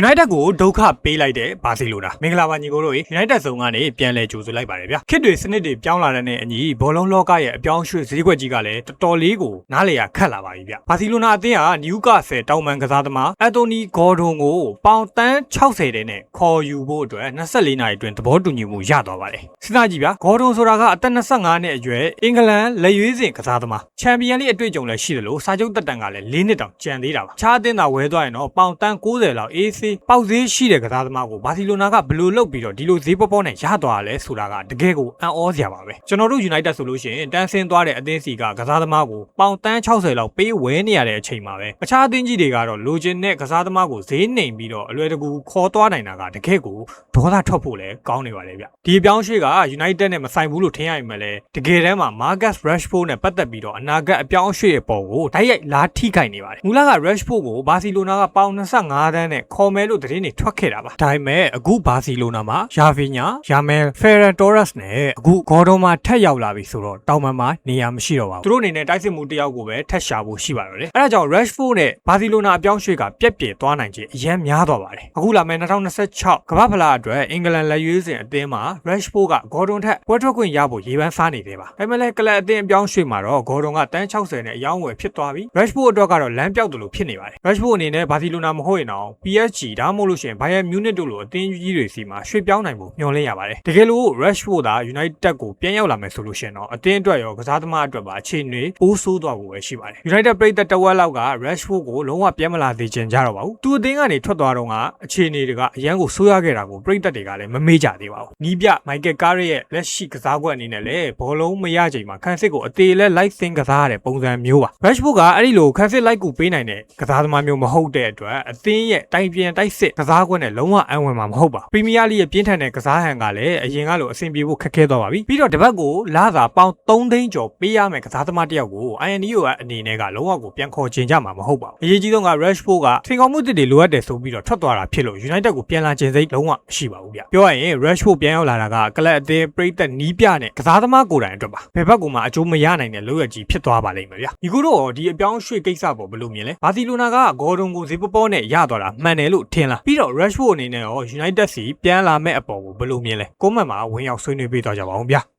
United ကိုဒုက္ခပေးလိုက်တဲ့ဘာစီလိုနာမင်္ဂလာပါညီကိုတို့ United ဇုံကနေပြန်လဲကြိုဆိုလိုက်ပါတယ်ဗျာခေတ်တွေစနစ်တွေပြောင်းလာတဲ့အညီဘောလုံးလောကရဲ့အပြောင်းရွှေ့ဈေးကွက်ကြီးကလည်းတော်တော်လေးကိုနားလေရခတ်လာပါပြီဗျာဘာစီလိုနာအသင်းဟာနယူကာဆယ်တောင်ပန်ကစားသမားအန်တိုနီဂေါ်ဒွန်ကိုပေါင်တန်း60တဲ့နဲ့ခေါ်ယူဖို့အတွက်24နာရီအတွင်းသဘောတူညီမှုရသွားပါတယ်စဉ်းစားကြည့်ဗျာဂေါ်ဒွန်ဆိုတာကအသက်25နှစ်အရွယ်အင်္ဂလန်လက်ရွေးစင်ကစားသမားချန်ပီယံလိအတွေ့အကြုံလည်းရှိတယ်လို့စာချုပ်တက်တန်ကလည်း4နှစ်တောင်ကျန်သေးတာပါခြားအသင်းသာဝဲသွားရင်တော့ပေါင်တန်း60လောက် AC ပေါက်ဈေးရှိတဲ့ကစားသမားကိုဘာစီလိုနာကဘယ်လိုလုပ်ပြီးတော့ဒီလိုဈေးပေါပေါနဲ့ရသွားလဲဆိုတာကတကယ်ကိုအံ့ဩစရာပါပဲကျွန်တော်တို့ United ဆိုလို့ရှိရင်တန်းဆင်းသွားတဲ့အသင်းစီကကစားသမားကိုပေါင်တန်း60လောက်ပေးဝဲနေရတဲ့အချိန်မှာပဲအခြားအသင်းကြီးတွေကတော့လိုချင်တဲ့ကစားသမားကိုဈေးနှိမ်ပြီးတော့အလွယ်တကူခေါ်သွားနိုင်တာကတကယ်ကိုဒေါသထွက်ဖို့လည်းကောင်းနေပါလေဗျဒီအပြောင်းရွှေ့က United နဲ့မဆိုင်ဘူးလို့ထင်ရရင်လည်းတကယ်တမ်းမှာ Marcus Rashford နဲ့ပတ်သက်ပြီးတော့အနာဂတ်အပြောင်းရွှေ့ရဲ့ပုံကိုတိုက်ရိုက်လာထိခိုက်နေပါတယ်မူလက Rashford ကိုဘာစီလိုနာကပေါင်25တန်းနဲ့ခေါ်မယ်လို့သတင်းတွေထွက်ခဲ့တာပါဒါပေမဲ့အခုဘာစီလိုနာမှာယာဗီညာယာမယ်ဖယ်ရန်တိုရက်စ်နဲ့အခုဂေါ်ဒွန်မှာထက်ရောက်လာပြီဆိုတော့တောင်ပန်မှာနေရာမရှိတော့ပါဘူးသူတို့အနေနဲ့တိုက်စစ်မှုတယောက်ကိုပဲထက်ရှာဖို့ရှိပါတော့တယ်အဲဒါကြောင့် Rashford နဲ့ဘာစီလိုနာအပြောင်းရွှေ့ကပြက်ပြယ်သွားနိုင်ခြင်းအရင်များသွားပါတယ်အခုလာမယ့်2026ကမ္ဘာဖလားအတွက်အင်္ဂလန်လက်ရွေးစင်အသင်းမှာ Rashford ကဂေါ်ဒွန်ထက်ပွဲထွက်ခွင့်ရဖို့ရေပန်းစားနေသေးပါဒါပေမဲ့လည်းကလပ်အသင်းအပြောင်းရွှေ့မှာတော့ဂေါ်ဒွန်ကတန်း60နဲ့အယောင်းဝယ်ဖြစ်သွားပြီ Rashford အတွက်ကတော့လမ်းပြောက်တယ်လို့ဖြစ်နေပါတယ် Rashford အနေနဲ့ဘာစီလိုနာမဟုတ်ရင်တော့ PSG ဒါမှမဟုတ်လို့ရှိရင် Bayern Munich တို့လိုအသင်းကြီးတွေစီမှာရွှေ့ပြောင်းနိုင်ဖို့မျှော်လင့်ရပါတယ်တကယ်လို့ Rashford သာ United ကိုပြန်ရောက်လာမယ်ဆိုလို့ရှိရင်တော့အသင်းအတွက်ရောကစားသမားအတွက်ပါအခြေအနေပိုးဆိုးသွားဖို့ပဲရှိပါတယ် United ပြည်သက်တဝက်လောက်က Rashford ကိုလုံးဝပြန်မလာသေးချင်ကြတော့ပါဘူးသူအသင်းကနေထွက်သွားတော့ကအခြေအနေတွေကအရန်ကိုဆိုးရခဲ့တာကိုပြည်သက်တွေကလည်းမမေ့ကြသေးပါဘူးနီးပြ Michael Carrick ရဲ့လက်ရှိကစားကွက်အနေနဲ့လည်းဘောလုံးမရချိန်မှာခန်းစစ်ကိုအသေးလဲ light thin ကစားရတဲ့ပုံစံမျိုးပါ Rashford ကအဲ့ဒီလိုခန်းစစ် light ကိုပေးနိုင်တဲ့ကစားသမားမျိုးမဟုတ်တဲ့အတွက်အသင်းရဲ့တိုင်ပြန်တိုက်စစ်ကစားကွက်နဲ့လုံးဝအံဝင်မှာမဟုတ်ပါ Premier League ရဲ့ပြင်းထန်တဲ့ကစားဟန်ကလည်းအရင်ကလိုအဆင်ပြေဖို့ခက်ခဲသွားပါပြီပြီးတော့တပတ်ကိုလာစာပေါင်3သိန်းကျော်ပေးရမယ်ကစားသမားတယောက်ကို INDO အနေနဲ့ကလုံးဝကိုပြန်ခေါ်ချင်ကြမှာမဟုတ်ပါဘူးအရေးကြီးဆုံးက Rashford ကထင်ကောင်းမှုတွေလိုအပ်တယ်ဆိုပြီးတော့ထွက်သွားတာဖြစ်လို့ United ကိုပြန်လာခြင်းစိတ်လုံးဝမရှိပါဘူးဗျပြောရရင် Rashford ပြန်ရောက်လာတာကကလပ်အသင်းပြည်သက်နီးပြနဲ့ကစားသမားကိုယ်တိုင်အတွက်ပါဘယ်ဘက်ကမှအကျိုးမရနိုင်တဲ့လုပ်ရကြီးဖြစ်သွားပါလိမ့်မယ်ဗျဒီခုတော့ဒီအပြောင်းရွှေ့ကိစ္စပေါ်ဘယ်လိုမြင်လဲဘာစီလိုနာကဂေါ်ဒွန်ကိုဈေးပေါနဲ့ရသွားတာမှန်တယ်လို့ထင်လားပြီးတော့ Rashford အနေနဲ့ရော United စီပြန်လာမဲ့အပေါ်ကိုဘယ်လိုမြင်လဲကွန်မန့်မှာဝင်ရောက်ဆွေးနွေးပေးသွားကြပါဦးဗျ